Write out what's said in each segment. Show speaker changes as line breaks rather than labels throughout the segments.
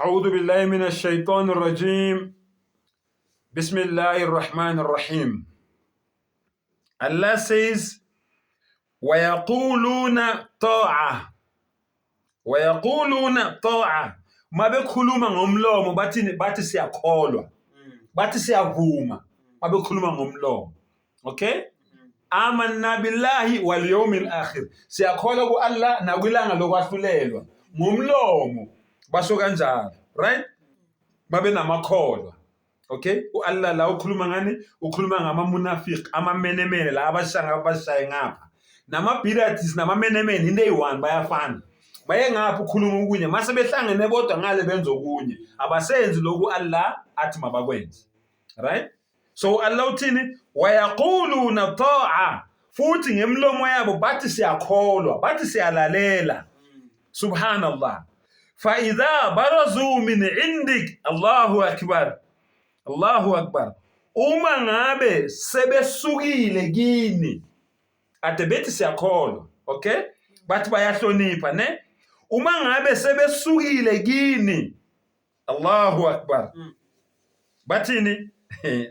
أعوذ بالله من الشيطان الرجيم. بسم الله الرحمن الرحيم. Allah says, وَيَقُولُونَ طَاعَةً وَيَقُولُونَ طَاعَةً. Mabekhuluma ngomlomo bathi siyakholwa, bathi siyavuma, mabekhuluma ngomlomo. Okay? Amanna billahi wal yawmil akhir. Siyakholwa ku Allah nakwilanga lokwahlulelwa. Ngomlomo basho kanjalo, right? Babe namakholwa. Okay? Allah la ukhuluma ngani? Ukhuluma ngamamunafiki, amamenemene la abashaye ngapha. Namabhirathis namamenemene into eyi-one bayafana. Baye ngapha ukhuluma ukunye, mase behlangene bodwa ngale benza okunye. Abasenzi lokhu Allah athi mabakwenze. Right? So Allah uthini? Wayaquluna ta'a. Futhi ngemlomo yabo bathi siyakholwa, bathi siyalalela. Subhanallah. فَإِذَا بَرَزُوا مِنْ عِنْدِكَ Allahu Akbar. Allahu Akbar. Uma ngabe sebesukile kini, ade bethi siyakholwa, okay? Bathi bayahlonipha, ne? Uma ngabe sebesukile kini, Allahu Akbar. Bathini?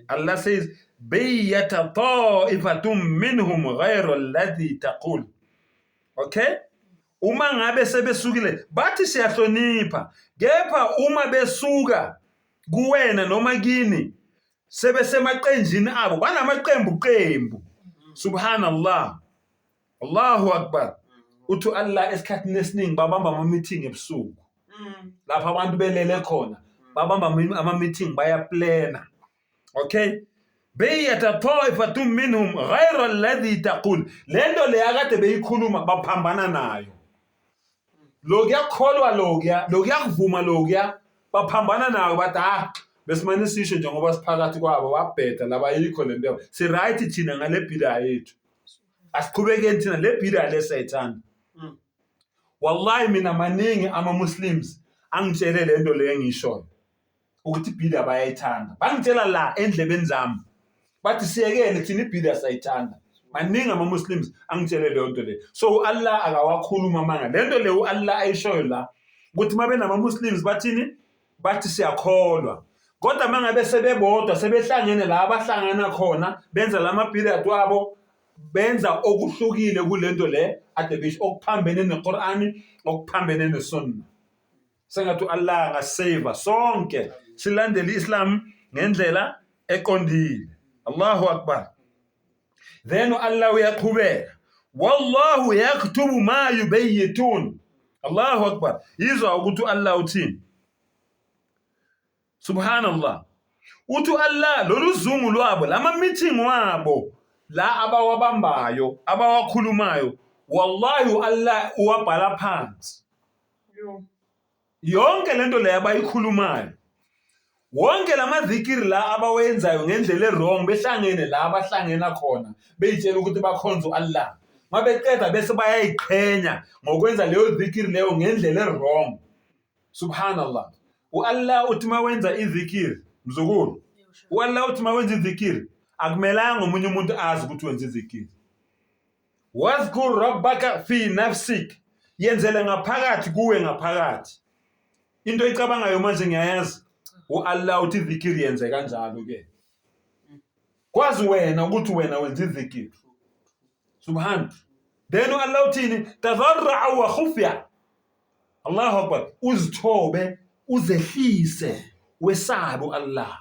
Allah says, بَيَّةَ طَائِفَةٌ مِّنْهُمْ غَيْرَ الَّذِي تَقُولُ. Okay? Uma ngabe sebesukile bathi siyahlonipha, kepha uma besuka kuwena noma kini sebesemaqenjini abo banamaqembu. Subhanallah. Allahu Akbar. Uthu Allah esikhathini esiningi babamba ama-meeting ebusuku. Lapha abantu belele khona babamba ama-meeting bayaplana. Okay? Bayyata ta'ifatun minhum ghayra alladhi taqul. Lento le akade beyikhuluma baphambana nayo. Lokuyakholwa lokuyakuvuma baphambana nayo bathi besimane sisho njengoba siphakathi kwabo wabheda laba yikho lento. Si right thina ngale bhida yethu. Asiqhubekeni thina le bhida lesayithanda. Wallahi mina maningi ama-Muslims angitshele lento le engishoyo. Ukuthi ibhida bayayithanda. Bangitshela la endlebeni zami. Bathi siyekele thina ibhida sayithanda. Maningi ama-Muslims angitshele leyo nto le. So Allah akawakhuluma manga. Lento le Allah ayishoyo la ukuthi mabe nama-Muslims bathini? Bathi siyakholwa. Kodwa mangabe sebebodwa sebehlangene la abahlangana khona benza lamabhida wabo benza okuhlukile kulento le ade bisho okuphambene neQur'ani, okuphambene nesunna. Sengathi Allah angasave sonke silandele iSlam ngendlela eqondile. Allahu Akbar. Then Allah uyaqhubeka. Wallahu yaktubu ma yubayyitun. Allahu Akbar. Izwa ukuthi Allah uthini? Subhanallah. Uthi Allah lolu zungu lwabo lama meeting wabo la abawabambayo abawakhulumayo wallahi Allah uwabhala phansi. Yonke lento le abayikhulumayo, wonke lamadhikiri la abawenzayo ngendlela e-wrong behlangene la abahlangena khona beyitshela ukuthi bakhonza Allah, mabeqeda bese bayayiqhenya ngokwenza leyo dhikiri leyo ngendlela e-wrong. Subhanallah. Allah uthi mawenza izikiri mzukulu, Allah uthi mawenza izikiri akumelanga umunye umuntu azi ukuthi wenza izikiri. Wazkur rabbaka fi nafsik. Yenzele ngaphakathi kuwe ngaphakathi. Into icabangayo manje ngiyayazi. Allah uthi izikiri yenze kanjalo ke. Kwazi wena ukuthi wena wenza izikiri. Subhanallah. Then Allah uthini? Tadarra wa khufya. Allahu Akbar. Uzithobe, uzehlise, wesabu Allah.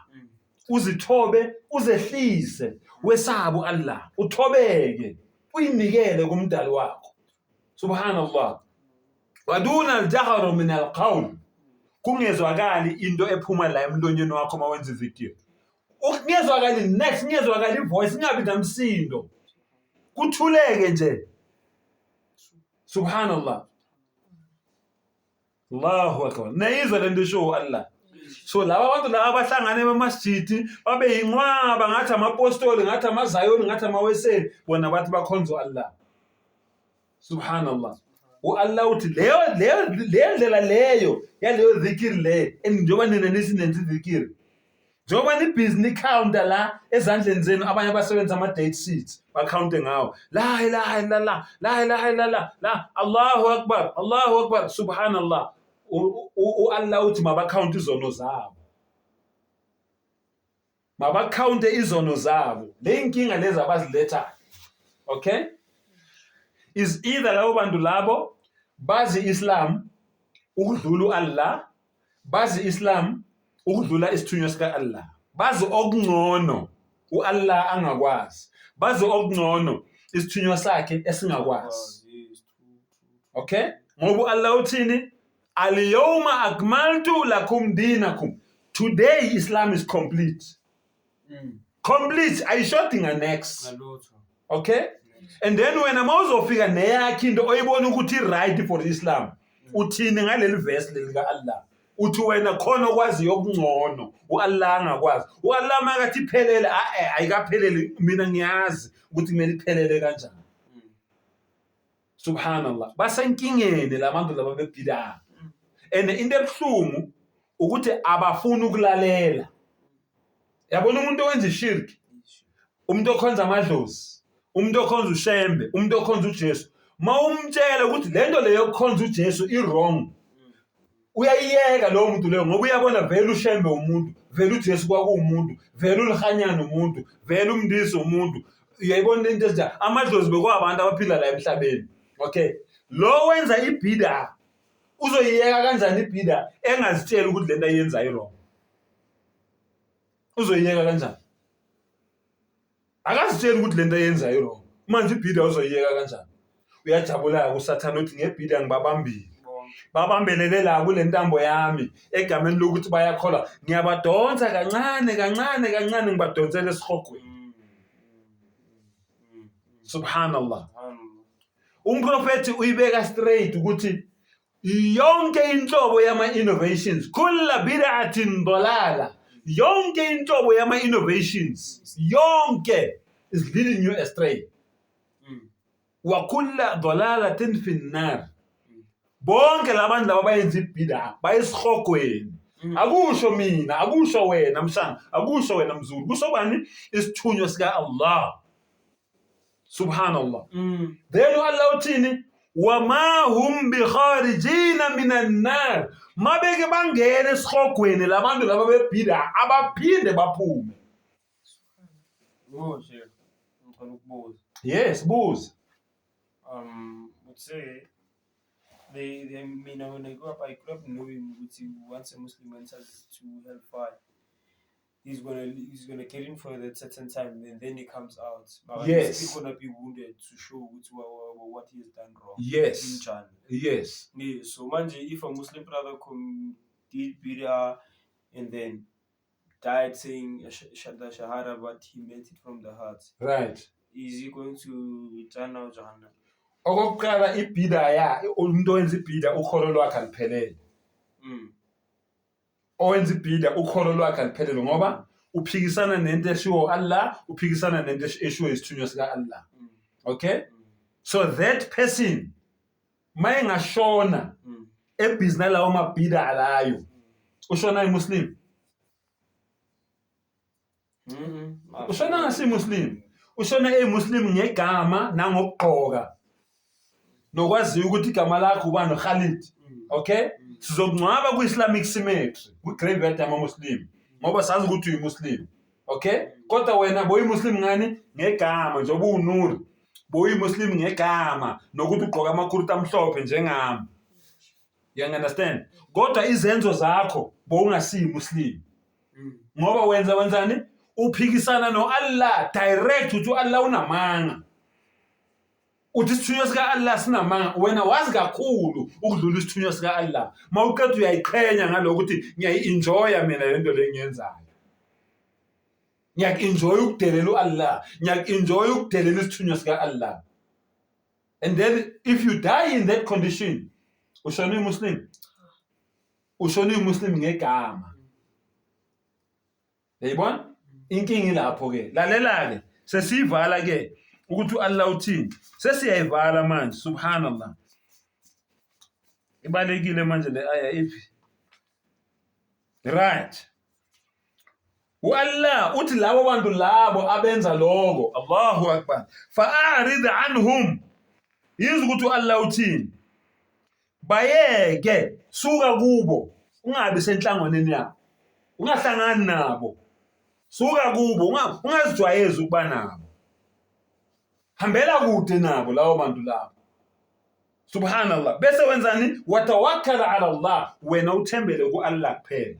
Uzithobe, uzehlise, wesabu Allah. Uthobeke, uyinikele kumdali wakho. Subhanallah. Waduna al-jahru min al-qawl. Kungezwakali into ephuma la emlonyeni wakho mawenza izikiri. Ungezwakali next, ngezwakali voice, ingabi namsindo. Kuthuleke nje. Subhanallah. Allahu Akbar. Nayizwa lento show Allah. So laba bantu la abahlangane emasjidi babe yinqwaba ngathi amapostoli, ngathi amazayoni, ngathi amaweseli, bona bathi bakhonza Allah. Subhanallah. Allah uthi leyo ndlela leyo yaleyo zikiri le njengoba nina nisinenza izikiri, njengoba ni-business counter la ezandleni zenu abanye abasebenza ama-date sheets bakhawunte ngawo la ilaha illallah, la ilaha illallah, la Allahu Akbar, Allahu Akbar. Subhanallah. Allah uthi mabakhawunte izono zabo. Mabakhawunte izono zabo. Le inkinga lezi abaziletha. Okay? Is either labo bantu labo bazi Islam ukudlula Allah, bazi Islam ukudlula isithunywa sika Allah. Bazi okungcono uAllah angakwazi. Bazi okungcono isithunywa sakhe esingakwazi. Okay? Ngoba Allah uthini? Al-yawma akmaltu lakum dinakum. Today Islam is complete. Complete. Ayishodinga next. Okay? And then when amawuzofika neyakhe into oyibona ukuthi right for Islam, uthini ngaleli verse lelika Allah? Uthi wena khona okwaziyo okungcono uAllah angakwazi. uAllah makathi iphelele ayikaphelele, mina ngiyazi ukuthi kumele iphelele kanjani. Subhanallah. Basenkingeni labantu laba bebhida. And into ebuhlungu ukuthi abafuni ukulalela. Yabona umuntu owenza ishirki, umuntu okhonza amadlozi, umuntu okhonza ushembe, umuntu okhonza uJesu, mawumtshela ukuthi lento leyo yokukhonza uJesu i-wrong, uyayiyeka lowo muntu leyo, ngoba uyabona vele ushembe umuntu, vele uJesu kwakuwumuntu, vele ulihanyana umuntu, vele umndisi umuntu. Uyayibona into ezinjalo, amadlozi bekwabantu abaphila la emhlabeni. Okay, lo wenza ibhida uzoyiyeka kanjani ibhida engazitshela ukuthi lento ayenza i-wrong? Uzoyiyeka kanjani? Akazitshela ukuthi lento ayenza i-wrong. Manje ibhida uzoyiyeka kanjani? Uyajabula uSathane uthi ngebhida ngibabambile. Babambelele la kule ntambo yami egameni lokuthi bayakholwa. Ngiyabadonsa kancane kancane kancane ngibadonsele esihogweni. Subhanallah. Umprofeti uyibeka straight ukuthi yonke inhlobo yama-innovations, kulla bid'atin dalala, yonke inhlobo yama-innovations, yonke is leading you astray. Wa kulla dalalatin finnar. Bonke labantu laba bayenza ibhida bayesihogweni. Akusho mina, akusho wena mshana, akusho wena mzulu. Kusho bani? Isithunywa sika Allah. Subhanallah. Then Allah uthini? Wama hum bikharijina minan nar. Mabeke bangene esihogweni labantu laba bebhida abaphinde baphume. Yes, buze.
Would say they mean when I grew up knowing once a Muslim enters to hellfire, he's gonna get in for that certain time, and then he comes out. But
yes,
he's still gonna be wounded to show what he has done wrong.
Yes. Yes.
Yeah. So manje, if a Muslim brother did bid'ah and then died saying Shahada Shahada, but he meant it from the heart,
right?
Is he going to turn out Jahannam?
Okokuqala ibhida ya umuntu owenza ibhida ukholo lwakhe aliphelele. Owenza ibhida ukholo lwakhe aliphelele ngoba uphikisana nento eshiwo Allah, uphikisana nento eshiwo isithunywa sika Allah. Okay? So that person mayengashona ebhizinisi lawo mabhida alayo, ushona imuslim. Ushona ngasi muslim. Ushona muslim ngegama nangokugqoka. Nokwazi ukuthi igama lakho ubani Khalid. Okay? Sizokungcwaba ku-Islamic cemetery, ku-graveyard yama-Muslim. Ngoba sazi ukuthi uyi-Muslim. Okay? Kodwa wena boyi-Muslim ngani? Ngegama, njengoba uNuri. Boyi-Muslim ngegama, nokuthi ugqoka amakurta amhlophe njengami. You understand? Kodwa izenzo zakho bowungasiyi-Muslim. Ngoba wenzani? Uphikisana no-Allah direct uthi Allah unamanga. Uthi isithunywa sika Allah sinamanga, wena wazi kakhulu ukudlula isithunywa sika Allah. Mawuqeda uyayiqhenya ngalokho ukuthi ngiyayi-enjoya mina lento le ngiyenzayo. Ngiyaku-enjoy ukudelela uAllah, ngiyaku-enjoy ukudelela isithunywa sika Allah. And then if you die in that condition, ushona uyi-Muslim. Ushona uyi-Muslim ngegama. Yayibona? Inkingi lapho ke. Lalela ke. Sesiyivala ke ukuthi uAllah uthini. Sesiyayivala manje, subhanallah. Ibalekile manje le aya iphi? Right. uAllah uthi labo bantu labo abenza lokho, Allahu akbar, fa'arid anhum. Yizwe ukuthi uAllah uthini? bayeke suka kubo ungabi senhlanganweni yabo ungahlangani nabo suka kubo ungazijwayezi ukuba nabo hambela kude nabo lawo bantu labo subhanallah bese wenzani watawakkala ala Allah wena uthembele ku Allah kuphela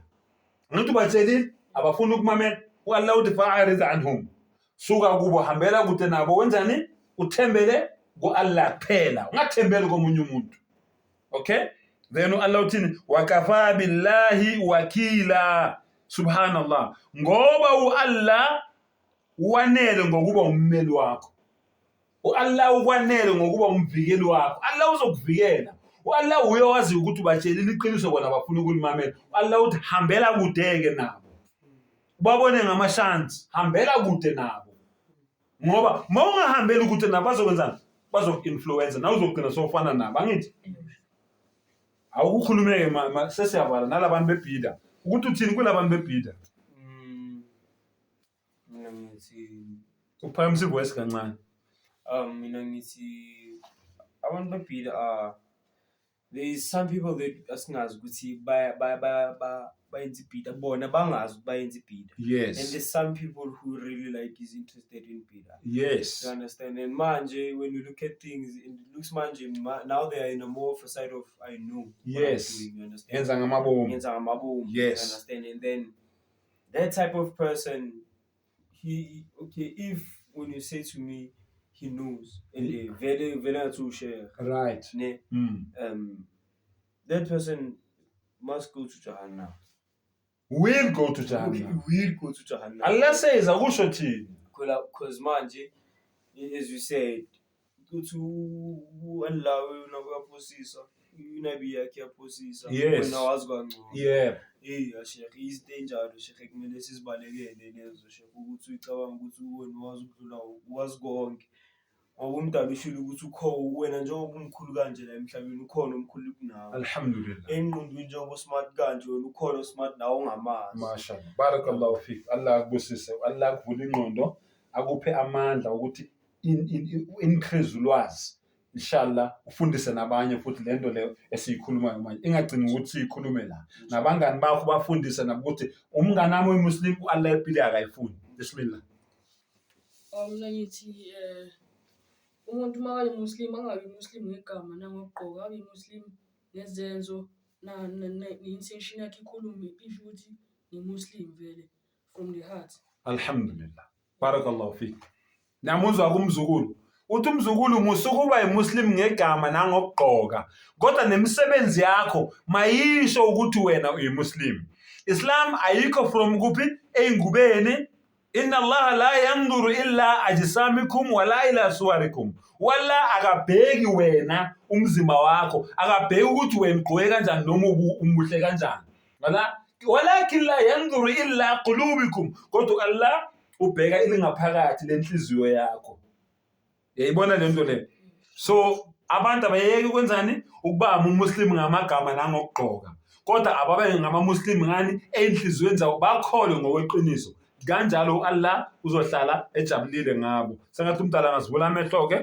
ngithi bathelile abafuna ukumamela uAllah uthi fa'arid anhum suka kubo hambela kude nabo wenzani uthembele ku Allah kuphela ungathembeli komunye umuntu okay then uAllah uthini wakafa billahi wakila subhanallah ngoba uAllah wanele ngokuba ummeli wakho uAllah ukwanele ngokuba umvikeli wakho Allah uzokuvikela uAllah uyawazi ukuthi ubatshelile iqiniso bona bafuna ukulimamela uAllah uthi hambela kudeke nabo babone ngamashansi hambela kude nabo ngoba mawungahambeli kude nabo bazokwenzana bazokuinfluencer nawe uzogcina sofana nabo angithi awukukhulumeke sesiyavala nalabantu bebhida ukuthi uthini kulabantu bebhida
mina ngithi
uphakamisa ivoice kancane
mina ngithi abantu bebhida there is some people that asingazi ukuthi bayenza ibhida bona bangazi bayenza ibhida
yes
and there's some people who really like is interested in bhida
yes
you understand and manje when you look at things it looks manje now they are in a more of a side of I know
yes
what I'm doing, you understand
yenza ngamabomu
yenza ngamabomu
yes
you understand and then that type of person he okay if when you say to me he knows and very to share
right
ne that person must go to Jahannam
will go to Jahannam
will go to Jahannam
Allah says akusho thini
because manje as you said to Allah unakuyaphosisa unabi yakhe yaphosisa wena wazi kangcono
yeah
Sheikh is danger Sheikh kumele sizibalekele lezo Sheikh ukuthi ucabanga ukuthi wena wazi ukudlula wazi konke awumdala ushilo ukuthi wena njengoba umkhulu kanje la emhlabeni ukhona omkhulu kunawe
alhamdulillah
engqondweni njengoba smart kanje wena ukhona smart nawe ongamazi
mashallah barakallahu fik Allah akubusise Allah akuvule ingqondo akuphe amandla ukuthi increase ulwazi inshallah ufundise nabanye futhi lento leyo esiyikhulumayo manje ingagcini ukuthi siyikhulume la nabangani bakho bafundise nabo ukuthi umngane wami umuslim uAllah ephile akayifuni bismillah
mina ngithi umuntu makayi muslim angabi muslim ngegama nangokugqoka abe muslim ngezenzo intention yakhe ikhulume if ukuthi ni muslim vele from the heart
alhamdulillah barakallahu fik namuzwa kumzukulu uthi umzukulu musukuba yimuslim ngegama nangokugqoka kodwa nemisebenzi yakho mayisho ukuthi wena uyimuslim Islam ayikho from kuphi engubeni inna Allah la yanzuru illa ajsamikum wala ila suwarikum wala akabheki wena umzimba wakho akabheki ukuthi wena ugqoke kanjani noma umuhle kanjani walakin la yanzuru illa qulubikum kodwa Allah ubheka ilingaphakathi lenhliziyo yakho yayibona lento le so abantu abayeke ukwenzani ukuba umuslim ngamagama nangokugqoka kodwa ababe ngamamuslim ngani enhliziyweni zabo bakholwe ngokweqiniso kanjalo uAllah uzohlala ejabulile ngabo sengathi umdala ngazivula amehlo ke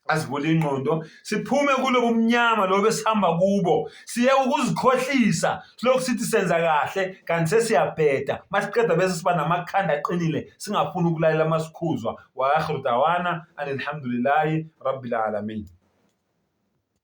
azivula ingqondo siphume kulobo umnyama lobe sihamba kubo siye ukuzikhohlisa lokho sithi senza kahle kanti sesiyabheda masiqeda bese siba namakhanda aqinile singafuni ukulalela masikhuzwa wa akhiru dawana alhamdulillahi rabbil alamin